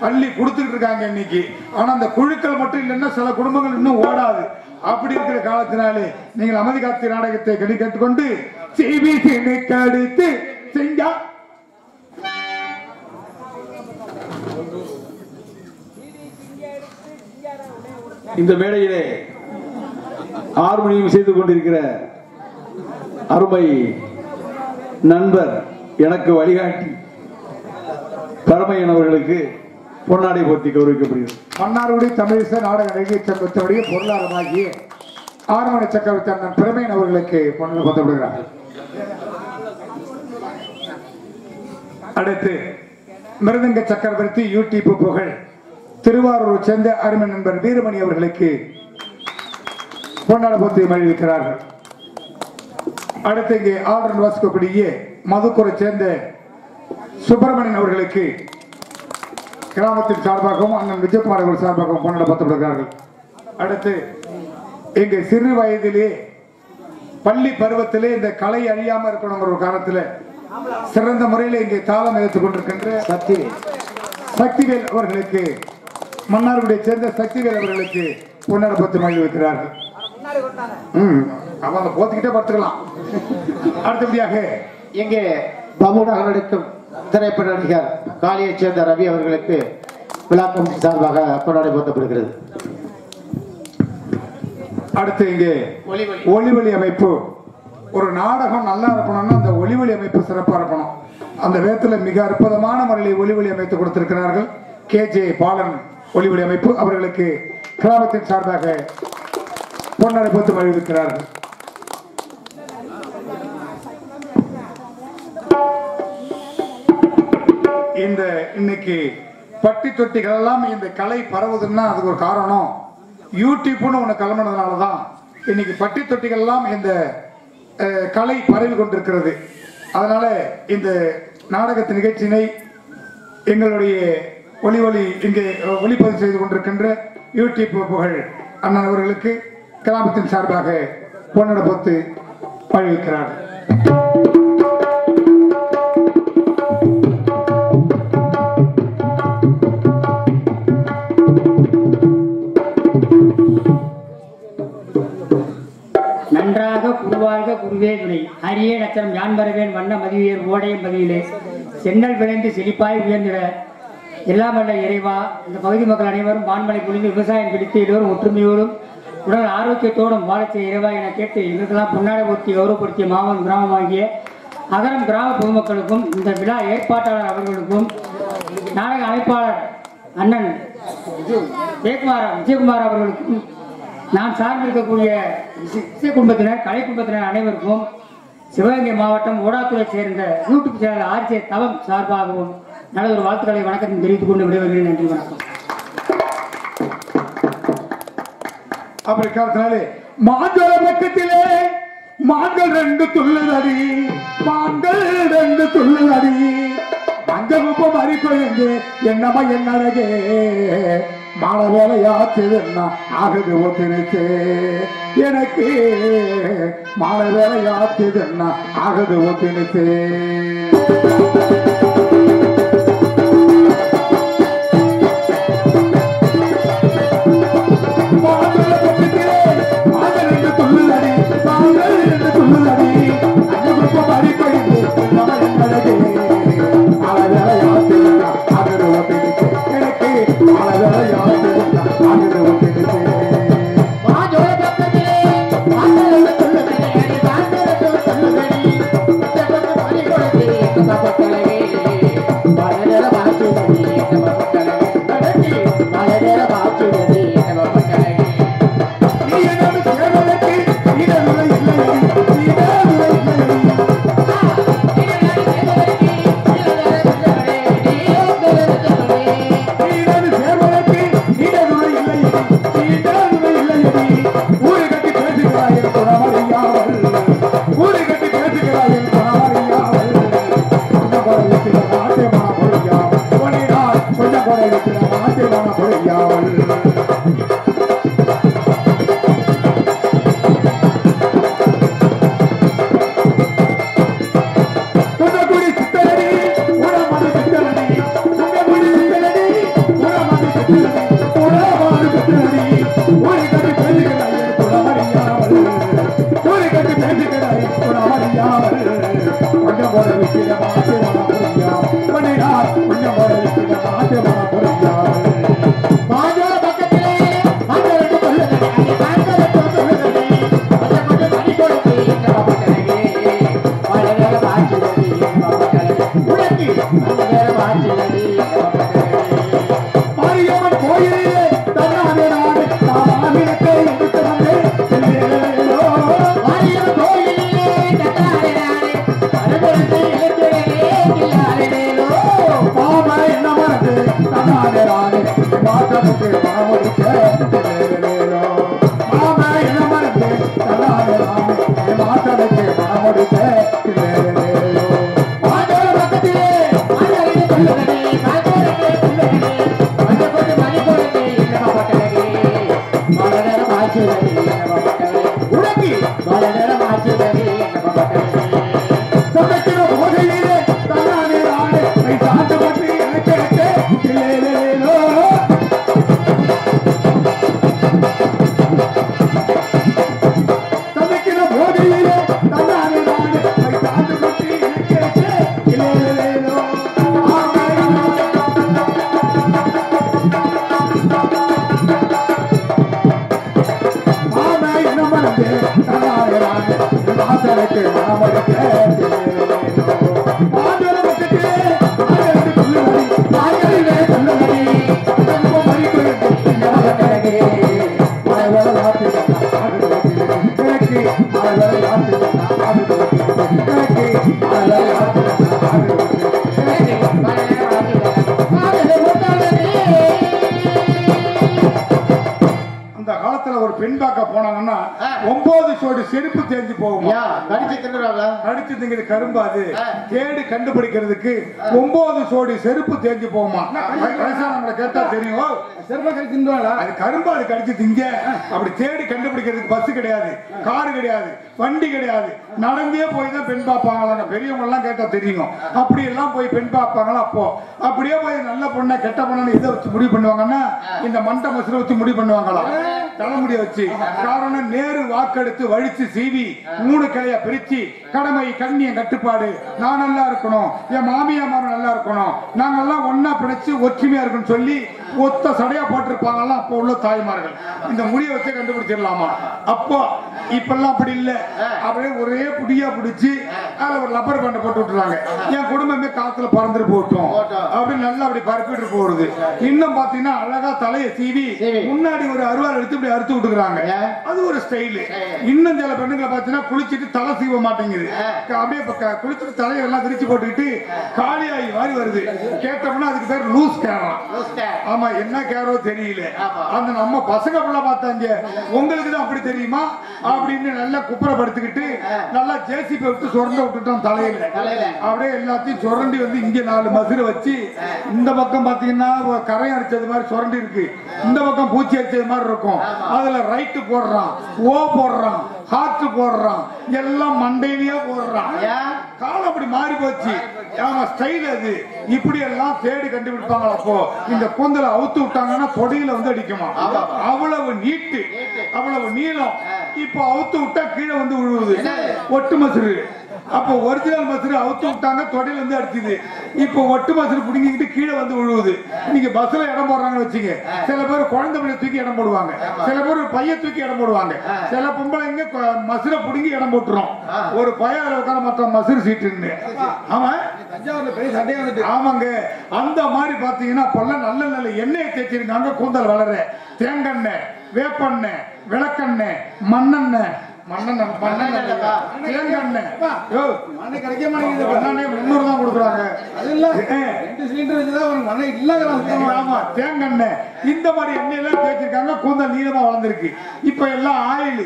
அள்ளி கொடுத்துட்டு இருக்காங்க இன்னைக்கு. ஆனா அந்த குழுக்கள் மட்டும் இல்லைன்னா சில குடும்பங்கள் இன்னும் ஓடாது. அப்படி இருக்கிற காலத்தினாலே நீங்கள் அமைதி காத்து நாடகத்தை கேட்டுக்கொண்டு அடுத்து செஞ்சா இந்த மேடையிலே ஆர்மணியம் செய்து கொண்டிருக்கிற அருமை நண்பர், எனக்கு வழிகாட்டி பரமையன் அவர்களுக்கு பொன்னாடை போர்த்தி கௌரவிக்கப்படுகிறது. மன்னார்குடி தமிழிசை நாடக நடிகை சங்கத்தினுடைய பொருளாதாரமாகிய ஆறுமணி சக்கரவர்த்தி அண்ணன் பிரமையன் அவர்களுக்கு பொன்னாடை போர்த்தப்படுகிறார். அடுத்து மிருதங்க சக்கரவர்த்தி யூடியூப் புகழ் திருவாரூரை சேர்ந்த அருமை நண்பர் வீரமணி அவர்களுக்கு பொன்னாட போத்தி மகிழ்விக்கிறார்கள். அடுத்து இங்கே ஆர்டர் வாசிக்கக்கூடிய மதுக்கூரை சேர்ந்த சுப்பிரமணியன் அவர்களுக்கு கிராமத்தின் சார்பாகவும் அண்ணன் விஜயகுமார் அவர்கள் சார்பாகவும் பொன்னாட போத்தப்படுகிறார்கள். அடுத்து இங்கு சிறு வயதிலே பள்ளி பருவத்திலே இந்த கலை அழியாம இருக்கணுங்கிற ஒரு காரணத்தில் சிறந்த முறையில் இங்கே தாளம் எடுத்துக் கொண்டிருக்கின்ற சக்திவேல் அவர்களுக்கு மன்னார்குடியை சேர்ந்த சக்திவேல் அவர்களுக்கு பொன்னாட போத்தி மகிழ்விக்கிறார்கள். அவங்க போத்திக்கிட்டே பார்த்துக்கலாம். அடுத்தபடியாக இங்கே பமுடாக நடிக்கும் திரைப்பட நடிகர் காளியைச் சேர்ந்த ரவி அவர்களுக்கு விழாக்கம் சார்பாக கொண்டாடி போத்தப்படுகிறது. அடுத்து இங்கே ஒளிவொலி அமைப்பு. ஒரு நாடகம் நல்லா இருக்கணும்னா அந்த ஒளிவொலி அமைப்பு சிறப்பாக இருக்கணும். அந்த விதத்தில் மிக அற்புதமான முறையில் ஒளிவொலி அமைத்து கொடுத்திருக்கிறார்கள் KJ பாலன் ஒளிவொலி அமைப்பு. அவர்களுக்கு கிராமத்தின் சார்பாக பொன்னாடை போத்து மகிழ்விக்கிறார்கள். இந்த இன்னைக்கு பட்டி தொட்டிகள் எல்லாம் இந்த கலை பரவுதுன்னா அதுக்கு ஒரு காரணம் யூடியூப்னு ஒண்ணு கிளம்பினதுனாலதான் இன்னைக்கு பட்டி தொட்டிகள் எல்லாம் இந்த கலை பரவி கொண்டிருக்கிறது. அதனால இந்த நாடகத்து நிகழ்ச்சியினை எங்களுடைய ஒளி இங்கே ஒளிப்பதிவு செய்து கொண்டிருக்கின்ற யூடியூப் புகழ் அண்ணன் அவர்களுக்கு கிராமத்தின் சார்பாக பொன்னாடை போத்து மகிழ்விக்கிறார்கள். நன்றாக குருவாழ்க குருவே துணை அரிய நச்சரம் யான் வரவேன் வண்ண மதிவியர் ஓடையும் பதிவிலே சென்னல் விளைந்து செழிப்பாய் உயர்ந்திட எல்லாம் வல்ல இறைவா. இந்த பகுதி மக்கள் அனைவரும் வான்மலை பொழிந்து விவசாயம் பிடித்து எல்லோரும் ஒற்றுமையோடும் உடல் ஆரோக்கியத்தோடும் வாழச் செய்ய இறைவா என கேட்டு இதற்கெல்லாம் பொன்னாடை போத்தி கௌரவப்படுத்திய மாவன் கிராமமாகிய அகரம் கிராம பொதுமக்களுக்கும் இந்த விழா ஏற்பாட்டாளர் அவர்களுக்கும் நாடக அமைப்பாளர் அண்ணன் விஜயகுமார் அவர்களுக்கும் நான் சார்ந்திருக்கக்கூடிய இசை குடும்பத்தினர் கலை குடும்பத்தினர் அனைவருக்கும் சிவகங்கை மாவட்டம் ஓடாத்துறை சேர்ந்த யூடியூப் சேனல் RJ தவம் சார்பாகவும் நல்ல ஒரு வாழ்த்துக்களை வணக்கத்தை தெரிவித்துக் கொண்டு விடைபெறுகிறேன். நன்றி, வணக்கம். அப்படி காலத்தினாலே மாஞ்சோல பக்கத்திலே மான்கள் 2 துள்ளுதடி, மான்கள் 2 துள்ளுதடி, அஞ்சகுப்பம் அறிக்கொழுந்து என்னமா என்னடகே மாலை வேலையாச்சுன்னா ஆகுது ஒத்துருச்சு எனக்கு, மாலை வேலையாச்சுன்னா ஆகுது ஒத்துருச்சு. ஒரு கட்டு பேசுகிறாய் பெண் பார்க்க போனாங்கன்னா 9 சோடி செருப்பு தேஞ்சு போகும். கடிச்சு திங்கிறது கரும்பு. அது தேடி கண்டுபிடிக்கிறதுக்கு 9 சோடி செருப்பு தேஞ்சு போகுமா? நம்மள கேட்டா தெரியும். அது கரும்பு, அது கடிச்சு திங்க. அப்படி தேடி கண்டுபிடிக்கிறதுக்கு பஸ் கிடையாது, காரு கிடையாது, வண்டி கிடையாது, நடந்தே போய் தான் பெண் பார்ப்பாங்களா? பெரியவங்க எல்லாம் கேட்டா தெரியும். அப்படி எல்லாம் போய் பெண் பார்ப்பாங்களா? அப்போ அப்படியே போய் நல்ல பொண்ணை கெட்ட பொண்ணு இதை வச்சு முடிவு பண்ணுவாங்கன்னா இந்த மண்டை மசுரை வச்சு முடிவு பண்ணுவாங்களா? தலைமுடிய வச்சு. காரணம், நேரு வாக்கெடுத்து வழிச்சு சீவி 3 கிளைய பிரிச்சு கடமை கண்ணியம் கட்டுப்பாடு, நான் நல்லா இருக்கணும், என் மாமியார் நல்லா இருக்கணும், நாங்கெல்லாம் ஒன்னா பிடிச்சு ஒற்றுமையா இருக்கணும் சொல்லி ஒத்த சடையா போட்டிருப்பாங்கல்ல அப்போ உள்ள தாய்மார்கள். இந்த முடிய வச்சு கண்டுபிடிச்சிடலாமா? அப்போ இப்பெல்லாம் அப்படி இல்ல. அப்படியே ஒரே புடியா பிடிச்சு அதுல ஒரு லப்பர் பேண்டை போட்டு விட்டுறாங்க. என் குடும்பமே காத்துல பறந்துட்டு போட்டோம் அப்படின்னு நல்லா அப்படி பரப்பிட்டு போறது. இன்னும் பாத்தீங்கன்னா அழகா தலையை சீவி முன்னாடி ஒரு அருவாள் எடுத்து இப்படி அறுத்து விட்டுக்கிறாங்க. அது ஒரு ஸ்டைலு. இன்னும் சில பெண்ணுங்களை பாத்தீங்கன்னா குளிச்சுட்டு தலை சீவ மாட்டேங்குது. அப்படியே குளிச்சுட்டு தலையெல்லாம் விரிச்சு போட்டுக்கிட்டு காலியாகி மாதிரி வருது. கேட்டோம்னா அதுக்கு பேர் லூஸ் கேரா. ஆமா, என்ன கேரோ தெரியல. அந்த நம்ம பசங்க புள்ள பார்த்தாங்க, உங்களுக்கு தான் அப்படி தெரியுமா அப்படின்னு நல்லா குப்புறப்படுத்திக்கிட்டு நல்லா ஜேசிபி விட்டு சுரண்ட விட்டுட்டோம் தலையில. அப்படியே எல்லாத்தையும் சுரண்டி வந்து இங்க 4 மசுரை வச்சு இந்த பக்கம் பாத்தீங்கன்னா கரை அடிச்சது மாதிரி சுரண்டி இருக்கு, இந்த பக்கம் பூச்சி அடிச்சது மாதிரி இருக்கும். அதுல ரைட்டு போடுறான், ஓ போடுறான், ஹார்ட் போடுறான், எல்லாம் மண்டையிலேயே போடுறான். காலம் அப்படி மாறி போச்சு. ஸ்டைல் அது. இப்படி எல்லாம் தேடி கண்டுபிடிப்பாங்க. அப்போ இந்த கூந்தலை அவுத்து விட்டாங்கன்னா தொடையில வந்து அடிக்குமா? அவ்வளவு நீட்டு, அவ்வளவு நீளம். இப்போ அவுத்து விட்டா கீழே வந்து விழுவுது. ஒட்டு மசுறு. அப்போ ஒரிஜினல் மசுறு அவுத்து விட்டாங்க, தொடையில வந்து அடிச்சுது. இப்போ ஒட்டு மசுறு புடுங்கிக்கிட்டு கீழே வந்து விழுவுது. நீங்க பஸ்ல இடம் போடுறாங்கன்னு வச்சுங்க, சில பேர் குழந்தை பிள்ளை தூக்கி இடம் போடுவாங்க, சில பேர் பையன் தூக்கி இடம் போடுவாங்க, சில பொம்பளைங்க மசுரை புடுங்கி இடம் போட்டுரும். ஒரு பையன் உட்கார மொத்தம் மசுறு சீட்டுன்னு. ஆமாங்க, அந்த மாதிரி பாத்தீங்கன்னா நல்ல நல்ல எண்ணெயை தேய்ச்சிருக்காங்க. கூந்தல் வளர தேங்கெண்ணெய், வேப்பெண்ணெய், விளக்கெண்ணெய், மண்ணெண்ணெய், இந்த மாதிரி எண்ணெய் எல்லாம் தேய்ச்சிருக்காங்க. கூந்தல் நீளமா வளர்ந்துருக்கு. இப்ப எல்லாம் oil,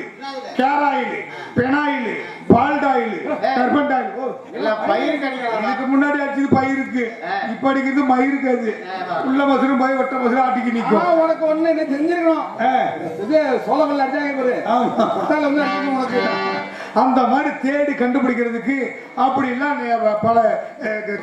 care oil, phenyl, bald oil, turpentine oil. இதுக்கு முன்னாடி அடிச்சது பயிருக்கு, இப்ப அடிக்கிறது மயிருக்கு. அது உள்ள மசுரும் பயிர் ஒட்ட மசுரும் ஆட்டிக்கு நிற்கும். உனக்கு ஒண்ணு என்ன செஞ்சிருக்கணும், சோளங்கள் அடிச்சாங்க. அந்த மாதிரி தேடி கண்டுபிடிக்கிறதுக்கு அப்படி எல்லாம் பல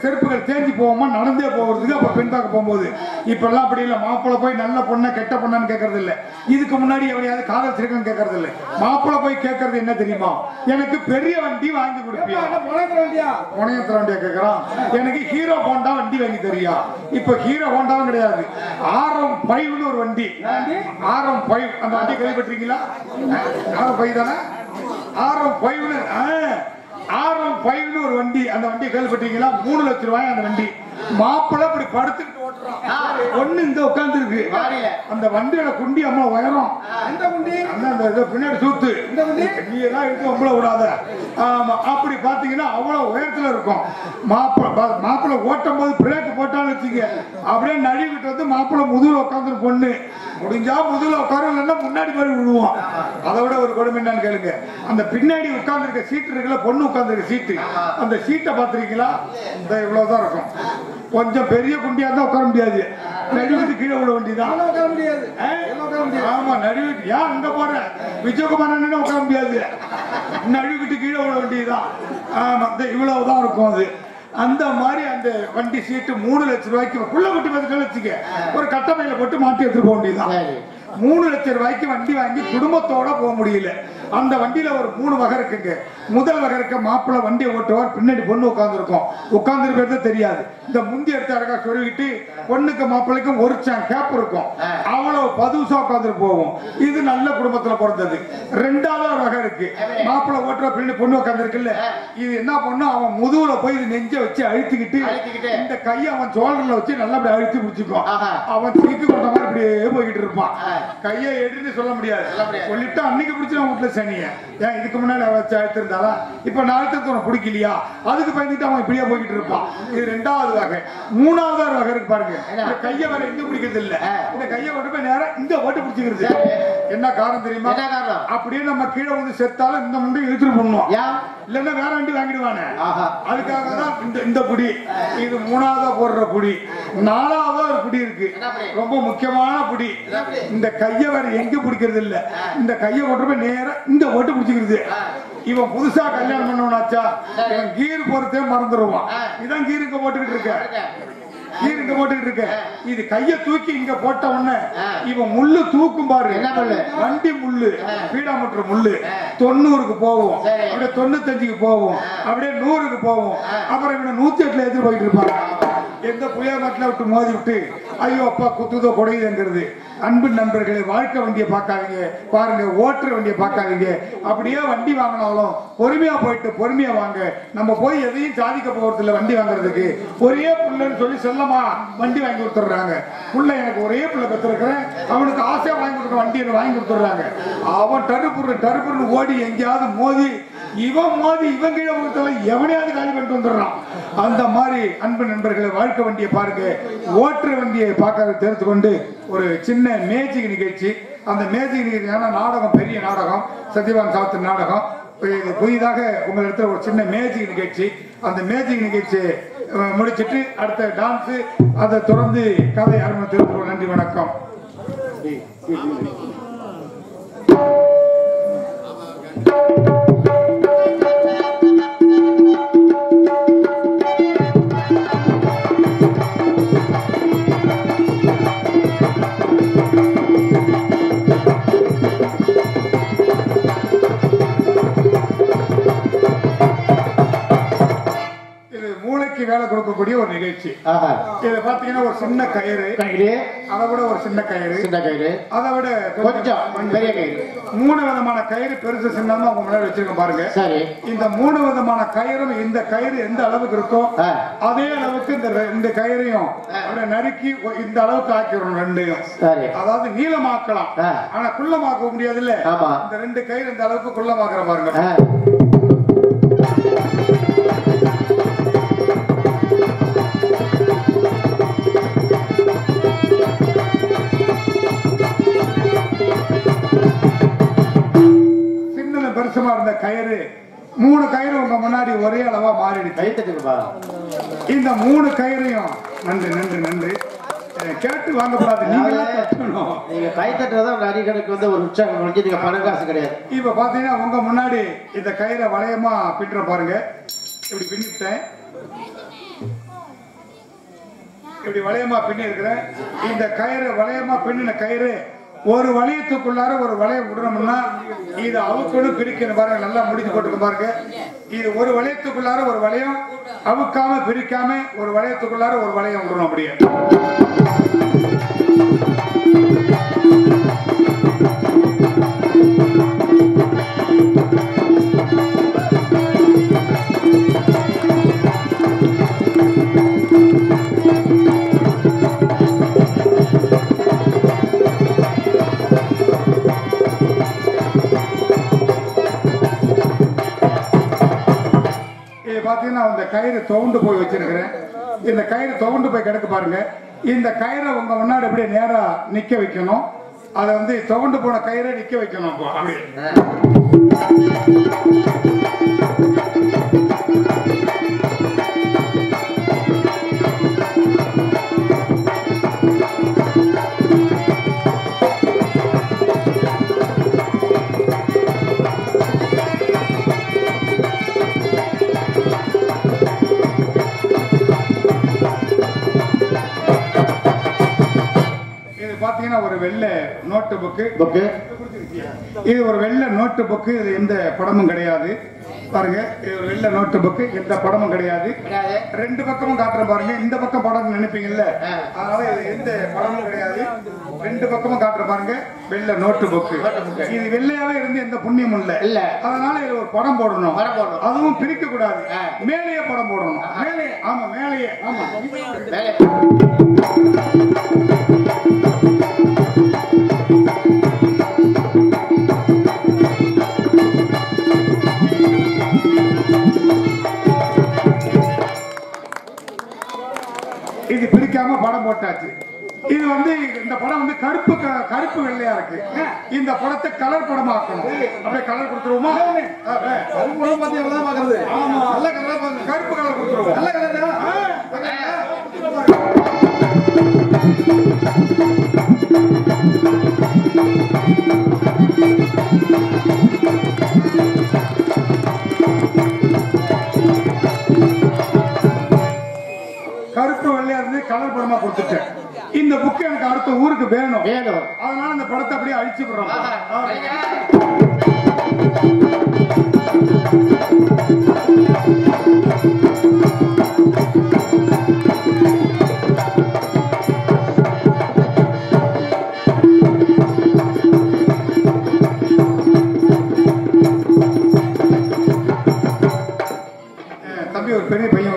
செருப்புகள் தேஞ்சி போவோமா, நடந்தே போகிறதுக்கு. அப்ப பெண் பார்க்க போகும்போது இப்பெல்லாம் அப்படி இல்லை. மாப்பிள்ளை போய் நல்ல பொண்ணை கெட்ட பொண்ணான்னு கேட்கறது இல்லை. இதுக்கு முன்னாடி எவனையாவது காதல் சிறுக்கன்னு கேட்கறது இல்லை. மாப்பிள்ளை போய் கேட்கறது என்ன தெரியுமா? எனக்கு பெரிய வண்டி வாங்கி கொடுப்பியா? புனையத்துல வண்டியா கேட்கறான். எனக்கு ஹீரோ ஹோண்டா வண்டி வாங்கி தெரியா? இப்ப ஹீரோ ஹோண்டாவும் கிடையாது, RM5 ஒரு வண்டி. RM5 அந்த வண்டி கேள்விப்பட்டிருக்கீங்களா? RM5 தானே? RM5 ஒரு வண்டி. அந்த வண்டியை கேள்விப்பட்டீங்களா? 3 லட்சம் ரூபாய் அந்த வண்டி. மாப்பிள்ளை அப்படி படுத்துக்கிட்டு ஒண்ணு இங்க உட்கார்ந்து இருக்கு. அந்த வண்டியோட குண்டி அம்மா உயரம். பின்னாடி சூத்து நீ எல்லாம் இருக்கு, அவ்வளவு விடாத. ஆமா, அப்படி பாத்தீங்கன்னா அவ்வளவு உயரத்துல இருக்கும். மாப்பிள்ளை ஓட்டும் போது பிரேக் போட்டான்னு வச்சுங்க, அப்படியே நழுவிட்டு வந்து மாப்பிள்ளை முதுகுல உட்காந்துரு. பொண்ணு முடிஞ்சா முதுகுல உட்காரும், இல்லைன்னா முன்னாடி மாதிரி விழுவோம். அதை விட ஒரு கொடுமை என்னன்னு கேளுங்க. அந்த பின்னாடி உட்கார்ந்து இருக்க சீட்டு இருக்குல்ல, பொண்ணு உட்கார்ந்து இருக்க சீட்டு, அந்த சீட்டை பாத்திருக்கீங்களா? இந்த இவ்வளவுதான் இருக்கும். கொஞ்சம் பெரிய குண்டியா தான் உட்கார முடியாது, நடுவுக்கு கீழே விட வேண்டியதான். ஆமா, நடுவுக்கு ஏன் அங்க போற விஜயகுமார் உட்கார முடியாது, நடுவுக்கிட்டு கீழே விட வேண்டியதுதான். ஆமா, இவ்வளவுதான் இருக்கும் அது. அந்த மாதிரி அந்த வண்டி சீட்டு 3 லட்சம் ரூபாய்க்கு புள்ள குட்டி வந்து வச்சுக்க, ஒரு கட்டமையில போட்டு மாட்டி எடுத்துட்டு போக வேண்டியதுதான். 3 லட்சம் ரூபாய்க்கு வண்டி வாங்கி குடும்பத்தோட போக முடியல. அந்த வண்டியில ஒரு 3 வகை இருக்குங்க. முதல் வகை இருக்க மாப்பிள்ளை வண்டியை ஓட்டுவார், பின்னாடி பொண்ணு உட்கார்ந்துருக்கும். உட்கார்ந்துருக்கிறது தெரியாது. இந்த முந்தி எடுத்து அழகா சொல்லிக்கிட்டு பொண்ணுக்கு மாப்பிள்ளைக்கும் ஒரு கேப் இருக்கும். அவ்வளவு பதுசா உட்கார்ந்துட்டு போவோம். இது நல்ல குடும்பத்துல பிறந்தது. 2வது வகை இருக்கு. மாப்பிள்ளை ஓட்டுற பிள்ளை பொண்ணு உட்காந்துருக்குல்ல, இது என்ன பண்ணும், அவன் முதுகுல போய் நெஞ்ச வச்சு அழுத்திக்கிட்டு இந்த கையை அவன் சோழர்ல வச்சு நல்லா அப்படி அழுத்தி பிடிச்சிக்கும். அவன் தூக்கி கொண்ட மாதிரி அப்படியே போய்கிட்டு இருப்பான். கையை எடுன்னு சொல்ல முடியாது, சொல்லிட்டு அன்னைக்கு பிடிச்சி அவன் வீட்டுல சனிய. ஏன் இதுக்கு முன்னாடி அவன் வச்சு அழுத்திருந்தாளா, இப்ப நாளைக்கு உனக்கு பிடிக்கலையா, அதுக்கு பயந்துட்டு அவன் இப்படியே போய்கிட்டு இருப்பான். இது ரெண்டாவது வகை. மூணாவது வகை இருக்கு பாருங்க, இந்த கையை வேற எங்க பிடிக்கிறது இல்ல, இந்த கையை கொண்டு போய் நேரம் இந்த ஓட்டு பிடிச்சிக்கிறது. என்ன காரணம் தெரியுமா? அப்படியே நம்ம கீழே வந்து செத்தாலும் இந்த முண்டை இழுத்துட்டு போடணும், இல்லன்னா வேற வண்டி வாங்கிடுவானே. அதுக்காக தான் இந்த குடி. இது மூணாவதா போடுற குடி. நாலாவதா ஒரு குடி இருக்கு, ரொம்ப முக்கியமான குடி. இந்த கையை வேற எங்க பிடிக்கிறது இல்ல, இந்த கையை கொண்டு போய் நேரம் இந்த ஓட்டு பிடிச்சிக்கிறது. இவன் புதுசா கல்யாணம் பண்ணவனாச்சா, இவன் கீர் போறதே மறந்துடுவான். இதான் கீருக்கு போட்டுக்கிட்டு இருக்க. இது கைய தூக்கி இங்க போட்ட உடனே இவன் முள்ளு தூக்கும் பாரு, வண்டி முள்ளு, பீடாமீட்டர் முள்ளு 90க்கு போவோம், அப்படியே 95க்கு போவோம், அப்படியே 100க்கு போவோம். அப்புறம் இவனை 108ல எதிர் போயிட்டு இருப்பாங்க. எந்த புளிய மட்டில விட்டு மோதி விட்டு ஐயோ அப்பா குத்துதோ குடையுதுங்கிறது. அன்பு நண்பர்களை, வாழ்க்கை வண்டியை பார்க்காதீங்க, பாருங்க ஓட்டுற வண்டியை பார்க்காதீங்க. அப்படியே வண்டி வாங்கினாலும் பொறுமையா போயிட்டு பொறுமையா வாங்க. நம்ம போய் எதையும் சாதிக்க போறது இல்லை. வண்டி வாங்குறதுக்கு ஒரே புள்ளன்னு சொல்லி செல்லமா வண்டி வாங்கி கொடுத்துடுறாங்க. புள்ள எனக்கு ஒரே புள்ள பெற்றிருக்கிறேன், அவனுக்கு ஆசையா வாங்கி கொடுக்க வண்டி வாங்கி கொடுத்துடுறாங்க. அவன் டருப்புன்னு ஓடி எங்கேயாவது மோதி இவன் கீழே கொடுத்தால எவனையாவது காலி பண்ணிட்டு வந்துடுறான். அந்த மாதிரி அன்பு நண்பர்களை, வாழ்க்கை வண்டியை பாருங்க, ஓட்டுற வண்டியை பார்க்க தெரிந்து கொண்டு ஒரு சின்ன மேஜிக் நிகழ்ச்சி. அந்த மேஜிக் நிகழ்ச்சியான நாடகம், பெரிய நாடகம், சத்யவான் சாஸ்திரி நாடகம். புதிதாக உங்க இடத்துல ஒரு சின்ன மேஜிக் நிகழ்ச்சி. அந்த மேஜிக் நிகழ்ச்சியை முடிச்சிட்டு அடுத்த டான்ஸ், அதை தொடர்ந்து கதை ஆரம்பம் தெரிவிக்கிறோம். நன்றி, வணக்கம். வேலை கொடுக்கக்கூடிய ஒரு நிகழ்ச்சி. இதை பாத்தீங்கன்னா ஒரு சின்ன கயிறு, அதை விட ஒரு சின்ன கயிறு, அதை விட கொஞ்சம் பெரிய கயிறு, 3 விதமான கயிறு, பெருசு சின்னமா உங்க முன்னாடி வச்சிருக்கோம் பாருங்க. இந்த 3 விதமான கயிறும் இந்த கயிறு எந்த அளவுக்கு இருக்கோ அதே அளவுக்கு இந்த கயிறையும் நறுக்கி இந்த அளவுக்கு ஆக்கிடணும். ரெண்டையும் அதாவது நீளமாக்கலாம், ஆனா குள்ளமாக்க முடியாது இல்ல. இந்த 2 கயிறு இந்த அளவுக்கு குள்ளமாக்குற பாருங்க. பெருசமா இருந்த கயிறு 3 கயிறு உங்க முன்னாடி ஒரே அளவா மாறிடுச்சு. இந்த 3 கயிறையும் நன்றி கேட்டு வாங்கக்கூடாது, நீங்க கை தட்டுறதான் நடிகனுக்கு வந்து ஒரு உற்சாகம், நீங்க பணம் காசு கிடையாது. இப்ப பாத்தீங்கன்னா உங்க முன்னாடி இந்த கயிறை வளையமா பின்னுற பாருங்க. இப்படி பின்னிட்டேன், இப்படி வளையமா பின்னி இருக்கிறேன். இந்த கயிறு வளையமா பின்னின கயிறு ஒரு வளையத்துக்குள்ளார ஒரு வளையம் விடணும்னா இது அவுக்கணும் பிரிக்கணும் பாருங்க. நல்லா முடிச்சு போட்டுக்க பாருங்க. இது ஒரு வளையத்துக்குள்ளார ஒரு வளையம் அவுக்காம பிரிக்காம ஒரு வளையத்துக்குள்ளார ஒரு வளையம் விடணும். அப்படியே பாத்தீங்கன்னா அந்த கயிறு துவண்டு போய் வச்சிருக்கிறேன். இந்த கயிறு துவண்டு போய் கிடக்கு பாருங்க. இந்த கயிறை உங்க முன்னாடி அப்படியே நேரா நிக்க வைக்கணும். அதை வந்து துவண்டு போன கயிறை நிக்க வைக்கணும். அப்படியே ஒரு வெள்ளை நோட்டு புக்கு. இது ஒரு வெள்ளை நோட்டு புக்கு. இது எந்த படமும் கிடையாது. பாருங்க இது ஒரு வெள்ளை நோட்டு புக்கு, எந்த படமும் கிடையாது. ரெண்டு பக்கமும் காட்டுறேன் பாருங்க. இந்த பக்கம் படம் நினைப்பீங்கல்ல, அதனால இது எந்த படமும் கிடையாது. ரெண்டு பக்கமும் காட்டுறேன் பாருங்க. வெள்ளை நோட்டு புக்கு. இது வெள்ளையாவே இருந்து எந்த புண்ணியமும் இல்ல. அதனால இது ஒரு படம் போடணும். அதுவும் பிரிக்க கூடாது. மேலேயே படம் போடணும். மேலே, ஆமா மேலேயே, ஆமா இது பிரிக்காம படம் போட்டாச்சு. இது வந்து இந்த படம் வந்து கருப்பு வெள்ளையா இருக்கு. இந்த படத்தை கலர் படமா ஆக்கணும். அப்படியே கலர் கொடுத்துருவோமா? கருப்பு படம் பார்த்து எவ்வளவு பாக்குறது? ஆமா, நல்ல கலர் பாருங்க. கருப்பு கலர் கொடுத்துருவோம். நல்ல கலர் தான். கருப்பு வெள்ளையா இருந்து கலர் படமா கொடுத்துட்டேன். இந்த புக் எனக்கு அடுத்த ஊருக்கு வேணும். அதனால இந்த படத்தை அப்படியே அழிச்சு விடுறோம். தம்பி ஒரு பெரிய பையன்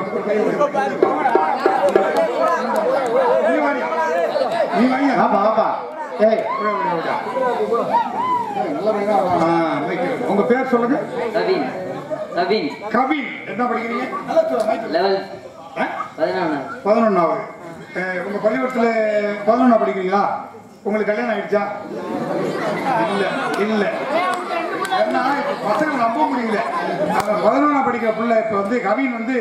உங்க பேர் சொல்லுங்க. கவின். என்ன படிக்கிறீங்க? 11வது. உங்க பள்ளிக்கூடத்துல 11 படிக்கிறீங்களா? உங்களுக்கு கல்யாணம் ஆயிடுச்சா? இல்ல. ஏன்னா பசங்க நம்ப முடியல. 11 படிக்கிற பிள்ளை இப்ப வந்து கவின் வந்து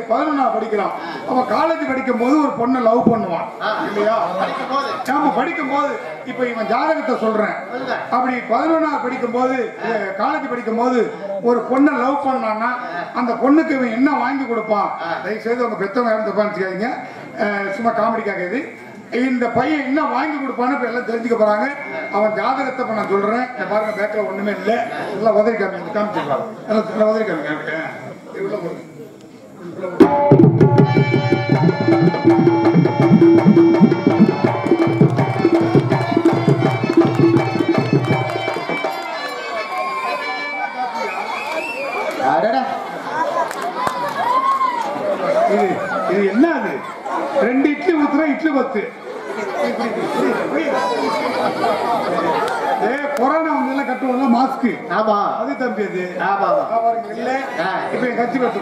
11 படிக்கிறான். அவன் காலேஜ் படிக்கும் போது ஒரு பொண்ணை லவ் பண்ணுவான் இல்லையா? நாம படிக்கும் போது இப்ப இவன் ஜாதகத்தை சொல்றேன். அப்படி 11 படிக்கும் போது காலேஜ் படிக்கும் போது ஒரு பொண்ணை லவ் பண்ணான்னா அந்த பொண்ணுக்கு இவன் என்ன வாங்கி கொடுப்பான்? தயவு செய்து உங்க பெத்தவங்க யாரும் தப்பா நினைச்சுக்காதீங்க, சும்மா காமெடிக்காக இது. இந்த பையன் என்ன வாங்கி கொடுப்பான்னு இப்ப எல்லாம் தெரிஞ்சுக்க போறாங்க. அவன் ஜாதகத்தை இப்ப நான் சொல்றேன். பாருங்க, பேக்ல ஒண்ணுமே இல்லை. எல்லாம் உதவி காமிச்சிருப்பாங்க. எல்லாம் உதவி காமிக்க. இது என்ன? அது 2 இட்லி ஊத்துற இட்லி பத்து. கொரோனா வந்து கட்டுவோம்ல மாஸ்க். ஆமா, அது தம்பி அது. இல்ல இப்ப கட்சி கட்டு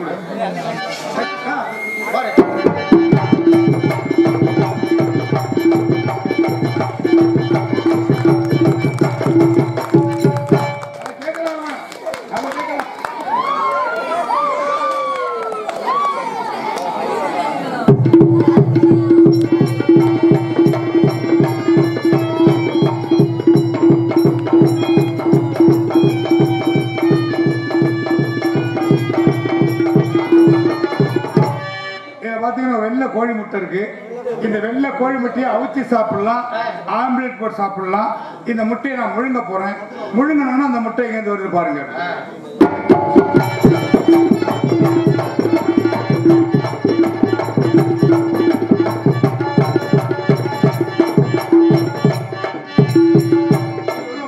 கோழி முட்டை இருக்கு. இந்த வெள்ளை கோழி முட்டையை அவிச்சு சாப்பிடலாம், ஆம்லெட் போட்டு சாப்பிடலாம். இந்த முட்டையை நான் முழுங்க போறேன். முழுங்கணும்னா அந்த முட்டை எங்க வருது பாருங்க.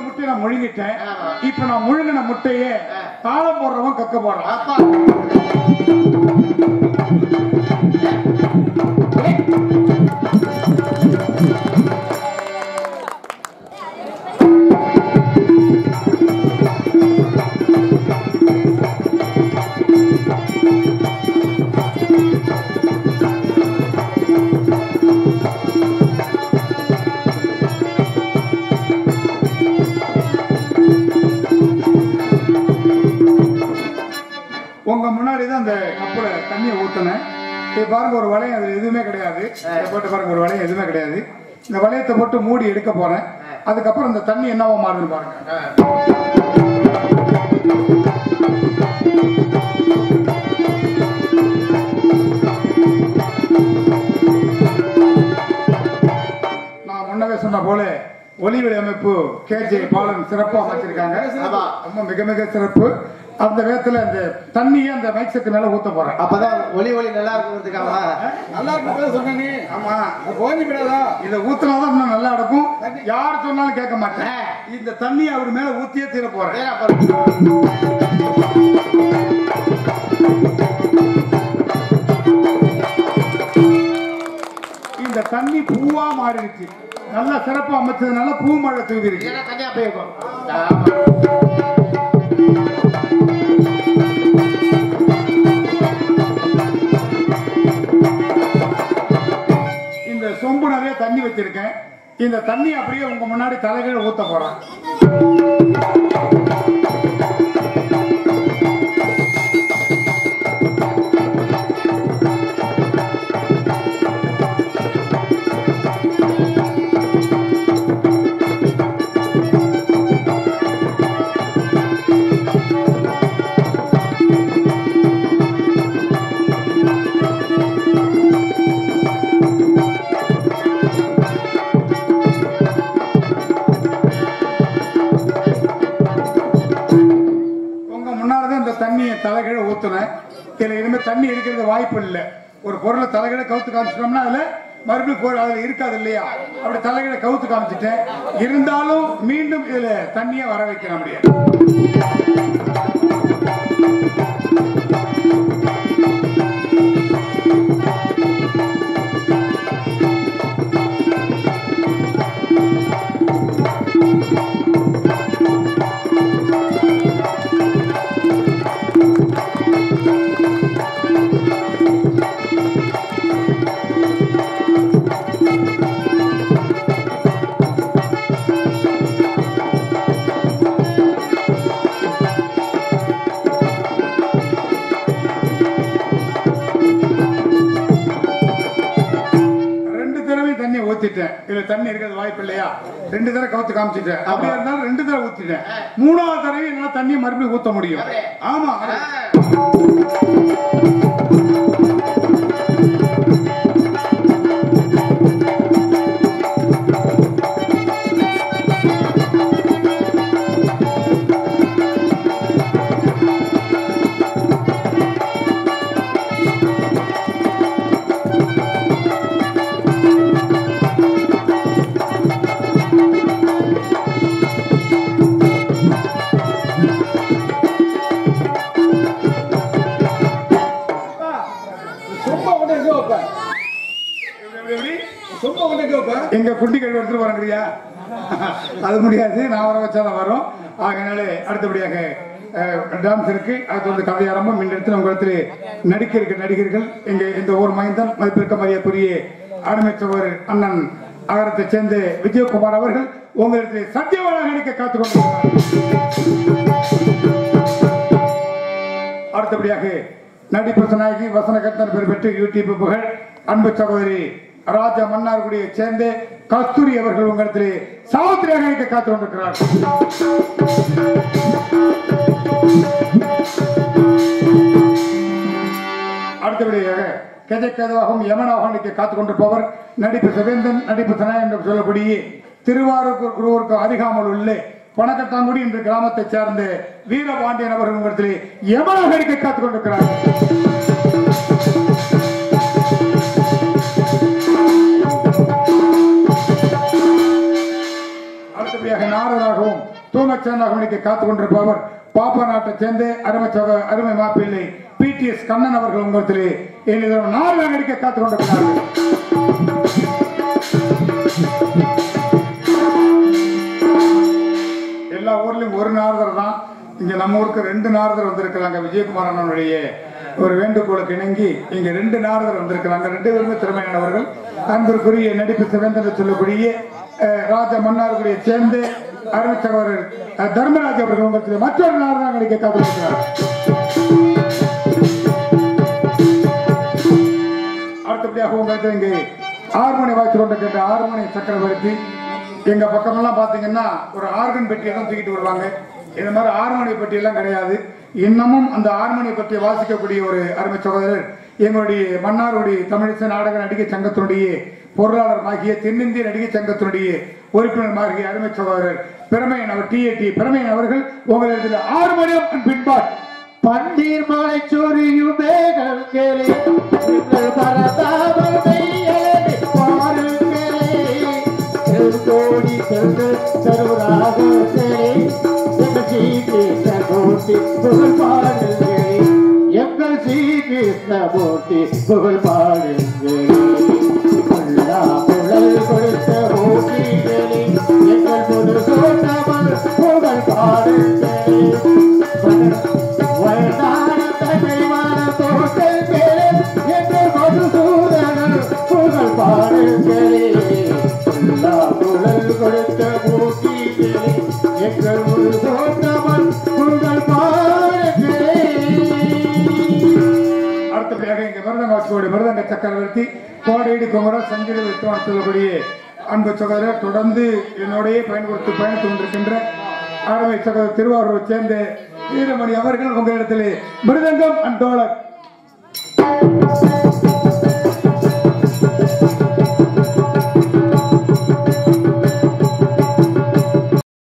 முட்டையை நான் முழுங்கிட்டேன். இப்ப நான் முழுங்கின முட்டையே தாளம் போடுறவன் கக்க போறான். உங்க முன்னாடிதான் அந்த கப்புல தண்ணியை ஊத்தினேன். பாருங்க, ஒரு வளையம் அதுல எதுவுமே கிடையாது. போட்டு பாருங்க, ஒரு வளையம் எதுவுமே கிடையாது. இந்த வளையத்தை போட்டு மூடி எடுக்க போறேன். அதுக்கப்புறம் இந்த தண்ணி என்னவா மாறுதுன்னு பாருங்க. நான் முன்னவே சொன்ன போல ஒலி அமைப்பு கேஜே பாலன் சிறப்பா அமைச்சிருக்காங்க. ரொம்ப மிக மிக சிறப்பு. அந்த விதத்துல அந்த தண்ணியை அந்த மைக் செட் மேல ஊத்த போறேன். அப்பதான் ஒலி நல்லா இருக்குறதுக்காக. நல்லா இருக்கு சொன்னீ. ஆமா போஞ்சி விடாதா. இதை ஊத்தினாதான் இன்னும் நல்லா இருக்கும். யார் சொன்னாலும் கேட்க மாட்டேன். இந்த தண்ணியை அவர் மேல ஊத்தியே தீர போறேன். இந்த தண்ணி பூவா மாறிடுச்சு. நல்லா சிறப்பா அமைச்சதுனால பூ மழை தூவி இருக்கு. தனியா போயிருக்கோம். இந்த சொம்பு நிறைய தண்ணி வச்சிருக்கேன். இந்த தண்ணி அப்படியே உங்க முன்னாடி தலைகீழ ஊத்த போறேன். தலைகீழ ஊத்துனேன். இதுல இனிமே தண்ணி இருக்கிறது வாய்ப்பு இல்லை. ஒரு பொருளை தலைகீழ கவுத்து காமிச்சிட்டோம்னா அதுல மறுபடியும் அதுல இருக்காது இல்லையா? அப்படி தலைகீழ கவுத்து காமிச்சிட்டேன். இருந்தாலும் மீண்டும் இதுல தண்ணியை வர வைக்க முடியாது. இதுல தண்ணி இருக்கிறது வாய்ப்பு இல்லையா? 2 தடவை கவுத்து காமிச்சிட்டேன். அப்படியே இருந்தாலும் 2 தடவை ஊத்திட்டேன். 3வது தடவை என்னால தண்ணியை மறுபடியும் ஊத்த முடியும். ஆமா எங்க குண்டி கழுவி எடுத்துட்டு வரங்கிறியா? அது முடியாது. நான் வர வச்சாதான் வரும். ஆகையினாலே அடுத்தபடியாக டான்ஸ் இருக்கு. அது வந்து கதை ஆரம்பம். இந்த இடத்துல உங்க இடத்துல நடிகர்கள் எங்க இந்த ஊர் மைந்தன் மதிப்பிற்க மரியாதைக்குரிய ஆரம்பிச்சவர் அண்ணன் அகரத்தை சேர்ந்த விஜயகுமார் அவர்கள் உங்களிடத்தில் சத்தியவாழ நடிக்க காத்துக்கொண்டிருக்கிறார். அடுத்தபடியாக நடிப்பு நாயகி வசனகர்த்தன் பெயர் பெற்று யூடியூப் புகழ் அன்பு சகோதரி ராஜ மன்னார்குடியை சேர்ந்த கஸ்தூரி அவர்கள் உங்களிடத்தில் சாவித்திரியாக நடிக்க காத்துக் கொண்டிருக்கிறார். அடுத்தபடியாக கெஜக்கேதுவாகவும் யமனாகவும் நடிக்க காத்துக் கொண்டிருப்பவர் நடிப்பு சிவேந்தன் நடிப்பு சனாய் என்று சொல்லக்கூடிய திருவாரூருக்கு அருகாமல் உள்ள பணக்கட்டாங்குடி என்ற கிராமத்தை சேர்ந்த வீரபாண்டியன் அவர்கள் உங்களிடத்தில் யமனாக நடிக்க காத்துக் கொண்டிருக்கிறார். அடுத்தபடியாக நாரதாகவும் தூமச்சனாகவும் நடிக்க காத்துக் கொண்டிருப்பவர் பாப்பா நாட்டை சேர்ந்த அருமை மாப்பிள்ளை பிடிஎஸ் கண்ணன் அவர்கள் உங்களிடத்திலே நாரதா நடிக்க காத்துக் கொண்டிருக்கிறார்கள். எல்லா ஊர்லயும் ஒரு நாரதர் தான். இங்க நம்ம ஊருக்கு 2 நாரதர் வந்திருக்கிறாங்க. விஜயகுமார் அண்ணனுடைய ஒரு வேண்டுகோளுக்கு இணங்கி இங்க 2 நாரதர் வந்திருக்கிறாங்க. 2 பேருமே திறமையானவர்கள். அன்பிற்குரிய நடிப்பு சிவந்தன் சொல்லக்கூடிய ராஜ மன்னார்குடியை சேர்ந்த அறிவிச்சவர் தர்மராஜ் அவர்கள் உங்களுக்கு மற்றொரு நாரதா நடிக்க காத்திருக்கிறார். அடுத்தபடியாக உங்களுக்கு இங்கே ஹார்மோனி வாய்ச்சி கொண்டிருக்கின்ற ஹார்மோனி சக்கரவர்த்தி. எங்க பக்கமெல்லாம் பாத்தீங்கன்னா ஒரு ஆர்கன் பெட்டியை தான் தூக்கிட்டு வருவாங்க. இந்த மாதிரி ஹார்மோனி பெட்டி எல்லாம் கிடையாது. இன்னமும் அந்த ஹார்மோனி பற்றியை வாசிக்கக்கூடிய ஒரு அருமை சகோதரர் எங்களுடைய மன்னாருடைய தமிழிசை நாடக நடிகை சங்கத்தினுடைய பொருளாளராகிய தென்னிந்திய நடிகர் சங்கத்தினுடைய உறுப்பினராகிய அருமை சகோதரர் பிரமையன் அவர் டிஏடி பிரமையன் அவர்கள் உங்களிடத்தில் 6 மணி பின்பார் பண்டீர் மலை சொரியுமே கண்களே நீங்கள் பரதாமல் மெய்யழகு பாருங்களே செல்கோடி செல்கள் தருவராகங்களே எங்கள் ஸ்ரீகிருஷ்ண மூர்த்தி புகழ் பாடுங்களே எங்கள் ஸ்ரீகிருஷ்ண மூர்த்தி புகழ் பாடுங்களே புள்ளா புழல் கொடுத்த மூர்த்திகளே எங்கள் முழு சோட்டமல் புகழ் பாடுங்களே புகழ் பாடுங்களே கொடுத்த மூர்த்திகளே எங்கள் முழு சோட்டமல் புகழ் பாடுங்களே. அடுத்தபடியாக இங்க மிருதங்காட்சியோடு மிருதங்க சக்கரவர்த்தி கோடையீடு குமரர் சங்கீத வித்வான் சொல்லக்கூடிய அன்பு சகோதரர் தொடர்ந்து என்னுடைய பயன்படுத்தி பயணித்துக் கொண்டிருக்கின்ற அருமை சகோதரர் திருவாரூரை சேர்ந்த வீரமணி அவர்கள் உங்களிடத்திலே மிருதங்கம் அண்ட் டோலக்